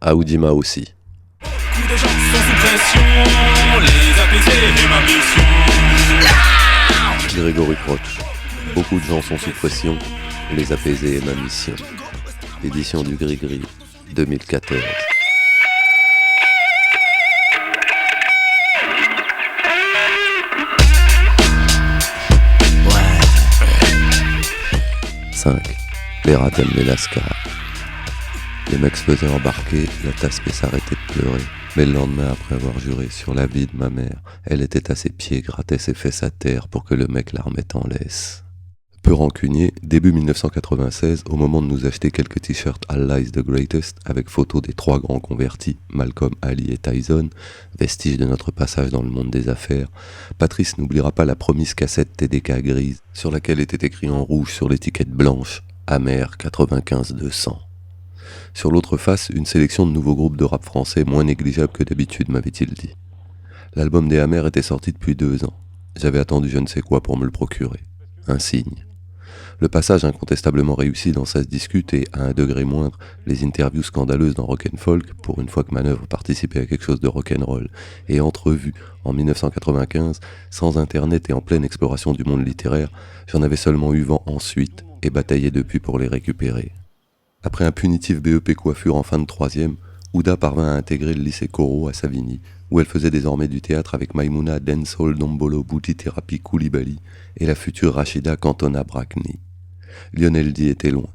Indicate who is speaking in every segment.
Speaker 1: Aoudima aussi.
Speaker 2: Beaucoup de gens sont sous pression, les apaiser est ma mission.
Speaker 1: Grégory Proch. Beaucoup de gens sont sous pression, les apaiser est ma mission. Édition du Gris-Gris, 2014.
Speaker 2: Ouais.
Speaker 1: 5. Les rats aiment les lascars. Les mecs se faisaient embarquer, la taspée s'arrêtait de pleurer. Mais le lendemain, après avoir juré sur la vie de ma mère, elle était à ses pieds, grattait ses fesses à terre pour que le mec la remette en laisse. Peu rancunier, début 1996, au moment de nous acheter quelques t-shirts Allah's the Greatest, avec photos des trois grands convertis, Malcolm, Ali et Tyson, vestige de notre passage dans le monde des affaires, Patrice n'oubliera pas la promise cassette TDK grise, sur laquelle était écrit en rouge sur l'étiquette blanche, Amer 95-200. Sur l'autre face, une sélection de nouveaux groupes de rap français moins négligeables que d'habitude, m'avait-il dit. L'album des Amers était sorti depuis 2 ans. J'avais attendu je ne sais quoi pour me le procurer. Un signe. Le passage incontestablement réussi dans Ça se discute et, à un degré moindre, les interviews scandaleuses dans Rock'n'Folk, pour une fois que Manœuvre participait à quelque chose de rock'n'roll, et Entrevue en 1995, sans internet et en pleine exploration du monde littéraire, j'en avais seulement eu vent ensuite et bataillé depuis pour les récupérer. Après un punitif BEP coiffure en fin de 3e, Ouda parvint à intégrer le lycée Corot à Savigny, où elle faisait désormais du théâtre avec Maïmouna Densol Dombolo Bouti Thérapie Koulibaly et la future Rachida Cantona Brakni. Lionel D était loin.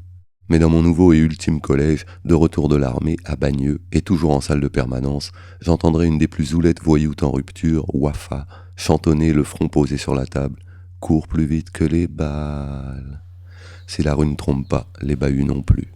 Speaker 1: Mais dans mon nouveau et ultime collège, de retour de l'armée, à Bagneux, et toujours en salle de permanence, j'entendrai une des plus zoulettes voyoutes en rupture, Wafa, chantonner le front posé sur la table, « Cours plus vite que les balles ». Si la rue ne trompe pas, les bahuts non plus.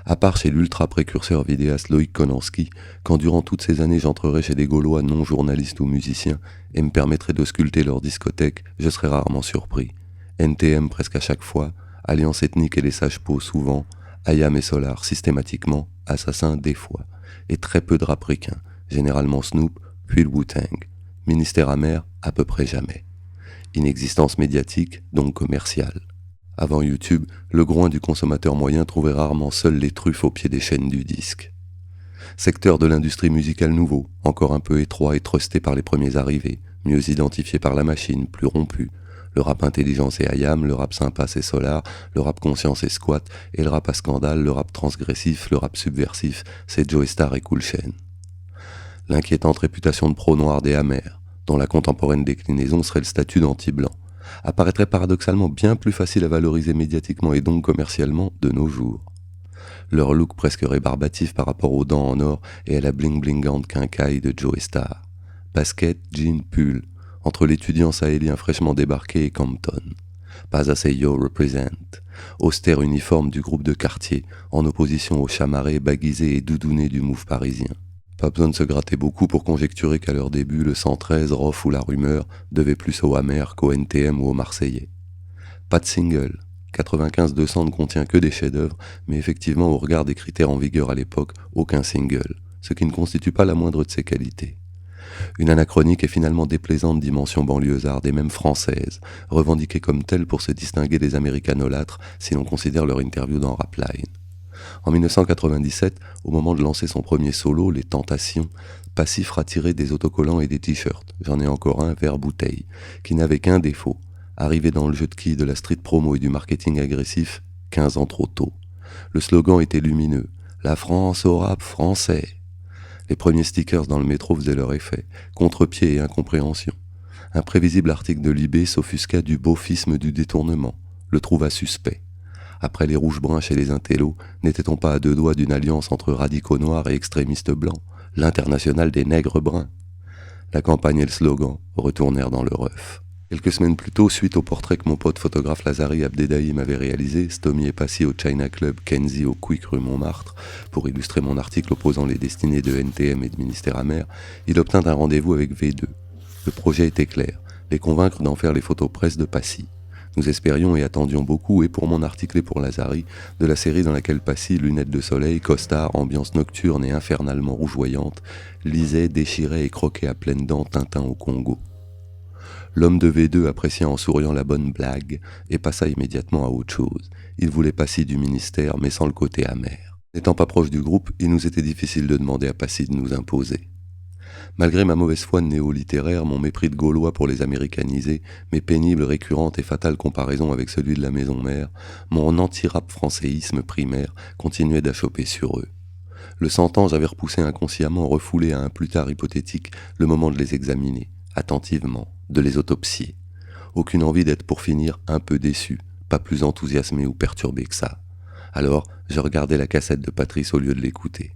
Speaker 1: À part chez l'ultra-précurseur vidéaste Loïc Konanski, quand durant toutes ces années j'entrerai chez des Gaulois non journalistes ou musiciens et me permettrai de sculpter leur discothèque, je serai rarement surpris. NTM presque à chaque fois, Alliance ethnique et les sages-peaux souvent, Ayam et Solar systématiquement, Assassin des fois, et très peu de rap ricain, généralement Snoop, puis le Wu-Tang. Ministère amer, à peu près jamais. Inexistence médiatique, donc commerciale. Avant YouTube, le groin du consommateur moyen trouvait rarement seul les truffes au pied des chaînes du disque. Secteur de l'industrie musicale nouveau, encore un peu étroit et trusté par les premiers arrivés, mieux identifié par la machine, plus rompu. Le rap intelligent c'est Ayam, le rap sympa c'est Solar, le rap conscient c'est Squat, et le rap à scandale, le rap transgressif, le rap subversif, c'est Joey Star et Cool Chain. L'inquiétante réputation de pro-noir des Amers, dont la contemporaine déclinaison serait le statut d'anti-blanc, apparaîtrait paradoxalement bien plus facile à valoriser médiatiquement et donc commercialement de nos jours. Leur look presque rébarbatif par rapport aux dents en or et à la bling-blingante quincaille de Joey Star. Basket, jean, pull, entre l'étudiant sahélien fraîchement débarqué et Compton. Pas assez yo represent. Austère uniforme du groupe de quartier, en opposition aux chamarrés baguisés et doudounés du move parisien. Pas besoin de se gratter beaucoup pour conjecturer qu'à leur début, le 113, Rof ou la Rumeur devait plus au Amer qu'au NTM ou au Marseillais. Pas de single. 95-200 ne contient que des chefs-d'œuvre, mais effectivement, au regard des critères en vigueur à l'époque, aucun single, ce qui ne constitue pas la moindre de ses qualités. Une anachronique et finalement déplaisante dimension banlieusarde et même française, revendiquée comme telle pour se distinguer des américanolâtres si l'on considère leur interview dans Rapline. En 1997, au moment de lancer son premier solo, Les Tentations, Passif a tiré des autocollants et des t-shirts, j'en ai encore un vert bouteille, qui n'avait qu'un défaut, arrivé dans le jeu de quilles de la street promo et du marketing agressif, 15 ans trop tôt. Le slogan était lumineux, La France au rap français. Les premiers stickers dans le métro faisaient leur effet, contre-pied et incompréhension. Un prévisible article de Libé s'offusqua du beaufisme du détournement, le trouva suspect. Après les rouges-bruns chez les intellos, n'était-on pas à 2 doigts d'une alliance entre radicaux noirs et extrémistes blancs, l'international des nègres bruns? La campagne et le slogan retournèrent dans le ref. Quelques semaines plus tôt, suite au portrait que mon pote photographe Lazari Abdedaï m'avait réalisé, Stomy est passé au China Club Kenzie au Quick rue Montmartre pour illustrer mon article opposant les destinées de NTM et de Ministère amer, il obtint un rendez-vous avec V2. Le projet était clair, les convaincre d'en faire les photos presse de Passy. Nous espérions et attendions beaucoup, et pour mon article et pour Lazari, de la série dans laquelle Passy, lunettes de soleil, costard, ambiance nocturne et infernalement rougeoyante, lisait, déchirait et croquait à pleines dents Tintin au Congo. L'homme de V2 apprécia en souriant la bonne blague et passa immédiatement à autre chose. Il voulait Passy du ministère, mais sans le côté amer. N'étant pas proche du groupe, il nous était difficile de demander à Passy de nous imposer. Malgré ma mauvaise foi néolittéraire, mon mépris de Gaulois pour les américaniser, mes pénibles, récurrentes et fatales comparaisons avec celui de la maison mère, mon anti-rap françaisisme primaire continuait d'achoper sur eux. Le sentant, j'avais repoussé inconsciemment, refoulé à un plus tard hypothétique, le moment de les examiner, attentivement, de les autopsier. Aucune envie d'être pour finir un peu déçu, pas plus enthousiasmé ou perturbé que ça. Alors, je regardais la cassette de Patrice au lieu de l'écouter.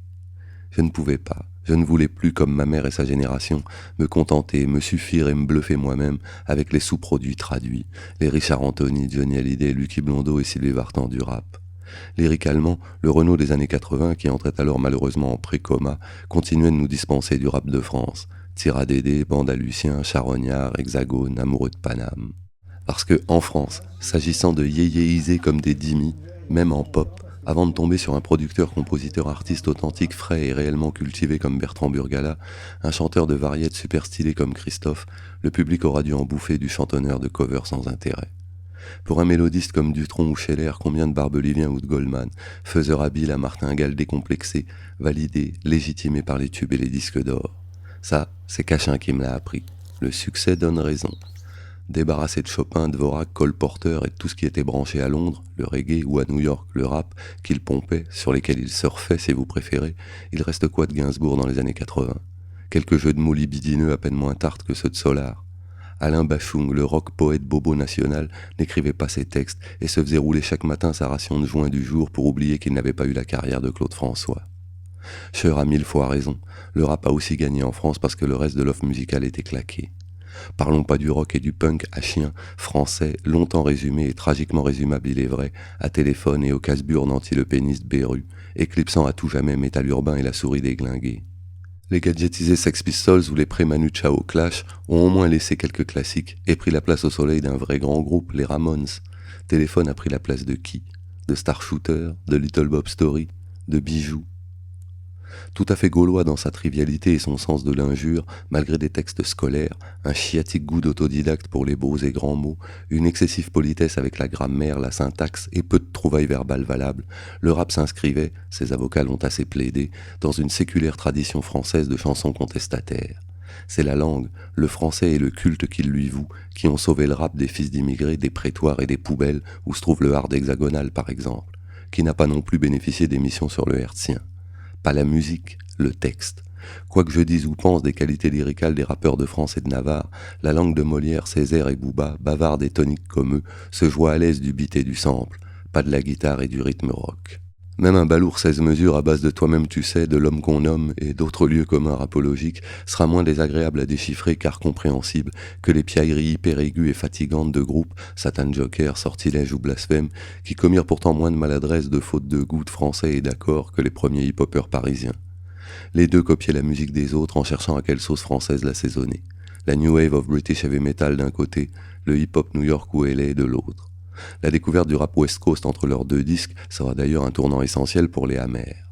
Speaker 1: Je ne pouvais pas, je ne voulais plus, comme ma mère et sa génération, me contenter, me suffire et me bluffer moi-même avec les sous-produits traduits, les Richard Anthony, Johnny Hallyday, Lucky Blondeau et Sylvie Vartan du rap. Lyricalement, le Renaud des années 80, qui entrait alors malheureusement en pré-coma, continuait de nous dispenser du rap de France. Tira Dédé, Bande à Lucien, Charognard, Hexagone, Amoureux de Paname. Parce que, en France, s'agissant de yéyéiser comme des dimmis, même en pop, avant de tomber sur un producteur, compositeur, artiste authentique, frais et réellement cultivé comme Bertrand Burgala, un chanteur de variétés super stylé comme Christophe, le public aura dû en bouffer du chantonneur de cover sans intérêt. Pour un mélodiste comme Dutronc ou Scheller, combien de Barbelivien ou de Goldman, faiseur habile à martingale décomplexé, validé, légitimé par les tubes et les disques d'or. Ça, c'est Cachin qui me l'a appris. Le succès donne raison. Débarrassé de Chopin, Dvorak, Cole Porter et de tout ce qui était branché à Londres, le reggae ou à New York, le rap, qu'il pompait, sur lesquels il surfait si vous préférez, il reste quoi de Gainsbourg dans les années 80 ? Quelques jeux de mots libidineux à peine moins tartes que ceux de Solar. Alain Bachung, le rock poète bobo national, n'écrivait pas ses textes et se faisait rouler chaque matin sa ration de joint du jour pour oublier qu'il n'avait pas eu la carrière de Claude François. Cher a 1000 fois raison, le rap a aussi gagné en France parce que le reste de l'offre musicale était claqué. Parlons pas du rock et du punk à chien, français, longtemps résumé et tragiquement résumable il est vrai, à Téléphone et au casse-burne anti-le-péniste Beru, éclipsant à tout jamais Métal Urbain et la souris déglinguée. Les gadgetisés Sex Pistols ou les pré-Manu Chao Clash ont au moins laissé quelques classiques et pris la place au soleil d'un vrai grand groupe, les Ramones. Téléphone a pris la place de qui ? De Star Shooter, de Little Bob Story, de Bijoux. Tout à fait gaulois dans sa trivialité et son sens de l'injure, malgré des textes scolaires, un chiatique goût d'autodidacte pour les beaux et grands mots, une excessive politesse avec la grammaire, la syntaxe et peu de trouvailles verbales valables, le rap s'inscrivait, ses avocats l'ont assez plaidé, dans une séculaire tradition française de chansons contestataires. C'est la langue, le français et le culte qu'il lui voue, qui ont sauvé le rap des fils d'immigrés, des prétoires et des poubelles, où se trouve le hard hexagonal par exemple, qui n'a pas non plus bénéficié d'émissions sur le hertzien. Pas la musique, le texte. Quoi que je dise ou pense des qualités lyricales des rappeurs de France et de Navarre, la langue de Molière, Césaire et Booba, bavarde et tonique comme eux, se joue à l'aise du beat et du sample, pas de la guitare et du rythme rock. Même un balourd 16 mesures à base de toi-même tu sais, de l'homme qu'on nomme et d'autres lieux communs rapologiques sera moins désagréable à déchiffrer car compréhensible que les piailleries hyper aiguës et fatigantes de groupes, Satan Joker, Sortilège ou Blasphème, qui commirent pourtant moins de maladresse, de faute de goût, de français et d'accords que les premiers hip-hoppers parisiens. Les deux copiaient la musique des autres en cherchant à quelle sauce française l'assaisonner. La New Wave of British Heavy Metal d'un côté, le hip-hop New York ou LA de l'autre. La découverte du rap West Coast entre leurs deux disques sera d'ailleurs un tournant essentiel pour les Amers.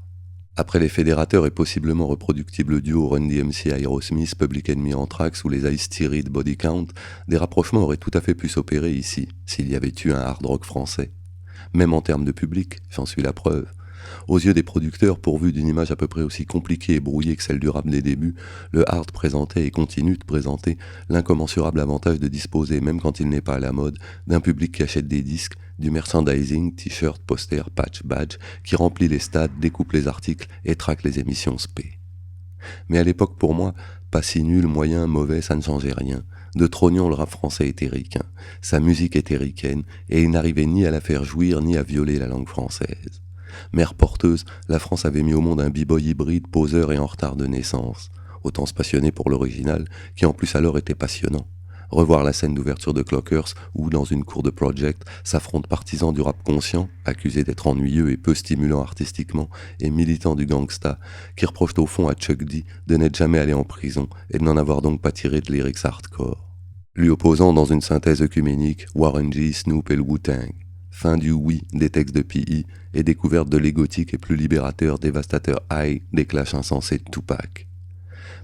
Speaker 1: Après les fédérateurs et possiblement reproductibles duos Run DMC Aerosmith, Public Enemy Anthrax ou les Ice-T Reed Body Count, des rapprochements auraient tout à fait pu s'opérer ici, s'il y avait eu un hard rock français. Même en termes de public, j'en suis la preuve. Aux yeux des producteurs, pourvus d'une image à peu près aussi compliquée et brouillée que celle du rap des débuts, le hard présentait et continue de présenter l'incommensurable avantage de disposer, même quand il n'est pas à la mode, d'un public qui achète des disques, du merchandising, t-shirt, poster, patch, badge, qui remplit les stades, découpe les articles et traque les émissions spé. Mais à l'époque, pour moi, pas si nul, moyen, mauvais, ça ne changeait rien. De trognon, le rap français était ricain, sa musique était ricaine, et il n'arrivait ni à la faire jouir, ni à violer la langue française. Mère porteuse, la France avait mis au monde un b-boy hybride, poseur et en retard de naissance. Autant se passionner pour l'original, qui en plus alors était passionnant. Revoir la scène d'ouverture de Clockers, où, dans une cour de Project, s'affrontent partisans du rap conscient, accusés d'être ennuyeux et peu stimulant artistiquement, et militants du gangsta, qui reprochent au fond à Chuck D de n'être jamais allé en prison et de n'en avoir donc pas tiré de lyrics hardcore. Lui opposant dans une synthèse œcuménique Warren G, Snoop et le Wu-Tang. Fin du oui des textes de P.I. et découverte de l'égotique et plus libérateur, dévastateur high des clashs insensés de Tupac.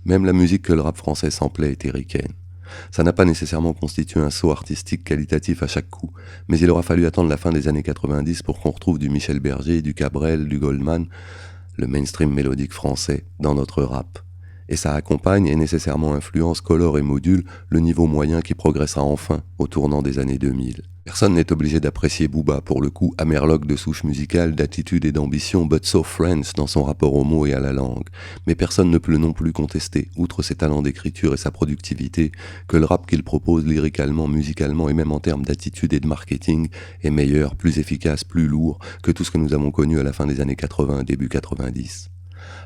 Speaker 1: Même la musique que le rap français samplait était ricaine. Ça n'a pas nécessairement constitué un saut artistique qualitatif à chaque coup, mais il aura fallu attendre la fin des années 90 pour qu'on retrouve du Michel Berger, du Cabrel, du Goldman, le mainstream mélodique français, dans notre rap. Et ça accompagne et nécessairement influence, colore et module le niveau moyen qui progressera enfin au tournant des années 2000. Personne n'est obligé d'apprécier Booba, pour le coup amerloc de souche musicale, d'attitude et d'ambition, but so French dans son rapport aux mots et à la langue. Mais personne ne peut non plus contester, outre ses talents d'écriture et sa productivité, que le rap qu'il propose lyricalement, musicalement et même en termes d'attitude et de marketing est meilleur, plus efficace, plus lourd que tout ce que nous avons connu à la fin des années 80, début 90.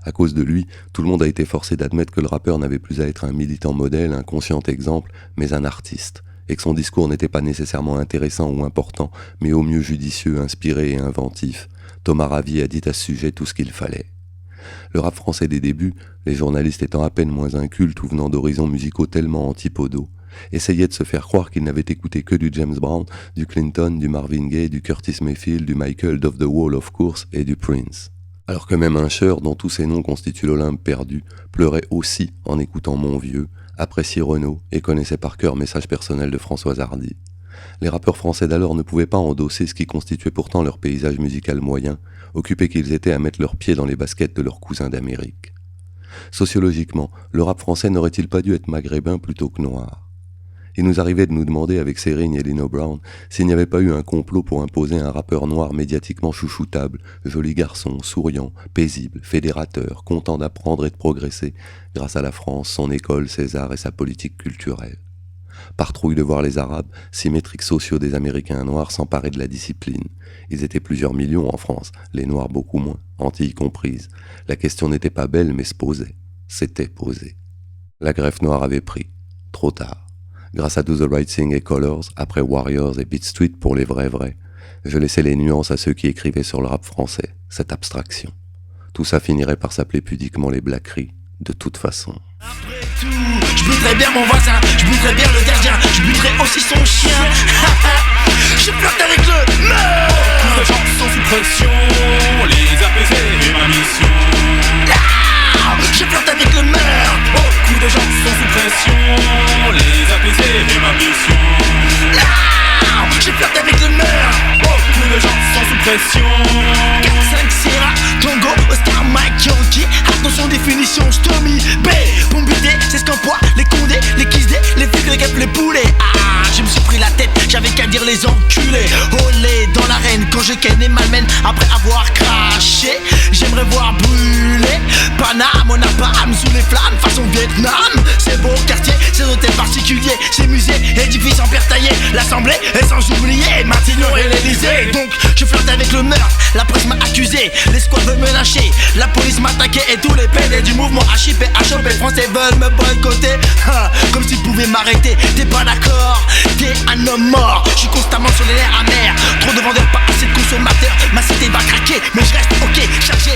Speaker 1: À cause de lui, tout le monde a été forcé d'admettre que le rappeur n'avait plus à être un militant modèle, un conscient exemple, mais un artiste, et que son discours n'était pas nécessairement intéressant ou important, mais au mieux judicieux, inspiré et inventif. Thomas Ravier a dit à ce sujet tout ce qu'il fallait. Le rap français des débuts, les journalistes étant à peine moins incultes ou venant d'horizons musicaux tellement antipodaux, essayaient de se faire croire qu'ils n'avaient écouté que du James Brown, du Clinton, du Marvin Gaye, du Curtis Mayfield, du Michael, d'Off the Wall of course, et du Prince. Alors que même Usher, dont tous ces noms constituent l'Olympe perdu, pleurait aussi en écoutant Mon Vieux, appréciait Renaud et connaissait par cœur Message personnel de Françoise Hardy. Les rappeurs français d'alors ne pouvaient pas endosser ce qui constituait pourtant leur paysage musical moyen, occupés qu'ils étaient à mettre leurs pieds dans les baskets de leurs cousins d'Amérique. Sociologiquement, le rap français n'aurait-il pas dû être maghrébin plutôt que noir ? Il nous arrivait de nous demander avec Serigne et Lino Brown s'il n'y avait pas eu un complot pour imposer un rappeur noir médiatiquement chouchoutable, joli garçon, souriant, paisible, fédérateur, content d'apprendre et de progresser grâce à la France, son école, ses arts et sa politique culturelle. Par trouille de voir les Arabes, symétriques sociaux des Américains noirs s'emparer de la discipline. Ils étaient plusieurs millions en France, les Noirs beaucoup moins, Antilles comprises. La question n'était pas belle mais se posait. C'était posé. La greffe noire avait pris. Trop tard. Grâce à Do the Right Thing et Colors, après Warriors et Beat Street pour les vrais, je laissais les nuances à ceux qui écrivaient sur le rap français, cette abstraction. Tout ça finirait par s'appeler pudiquement les blackeries, de toute façon.
Speaker 3: Après tout, je buterais bien mon voisin, je buterais bien le gardien, je buterais aussi son chien. Je flirte avec le meurtre.
Speaker 2: Beaucoup de gens sont sous pression, les apaiser est ma mission.
Speaker 3: Je flirte avec le meurtre.
Speaker 2: Beaucoup de gens sont sous pression, les apaiser est ma mission.
Speaker 3: Je flirte avec le meurtre.
Speaker 2: Beaucoup de gens sont sous pression.
Speaker 3: 4, 5, Sierra, Tango, Oscar, Mike, Yankee. Attention définition, Stomy, B. Pour me buter, c'est ce qu'emploient les condés, les kissdés, les flics, les guêpes, les poulets. Je me suis pris la tête, j'avais qu'à dire les enculés. Olé dans l'arène quand je ken et malmène. Après avoir craché, j'aimerais voir brûler Paname, on a pas âme sous les flammes, façon Vietnam. C'est beau quartier, c'est hôtel particulier, c'est musée, édifice en pierre taillée. L'assemblée est sans oublier Matignon et l'Elysée. Donc je flirte avec le meurtre, la presse m'a accusé, les squads veulent me lâcher, la police m'a attaqué et tous les PD du mouvement HIP et HOP français veulent me boycotter. Comme s'ils pouvaient m'arrêter, t'es pas d'accord, t'es un homme mort. Je suis constamment sur les nerfs amers, trop de vendeurs, pas assez de consommateurs. Ma cité va craquer, mais je reste ok, chargé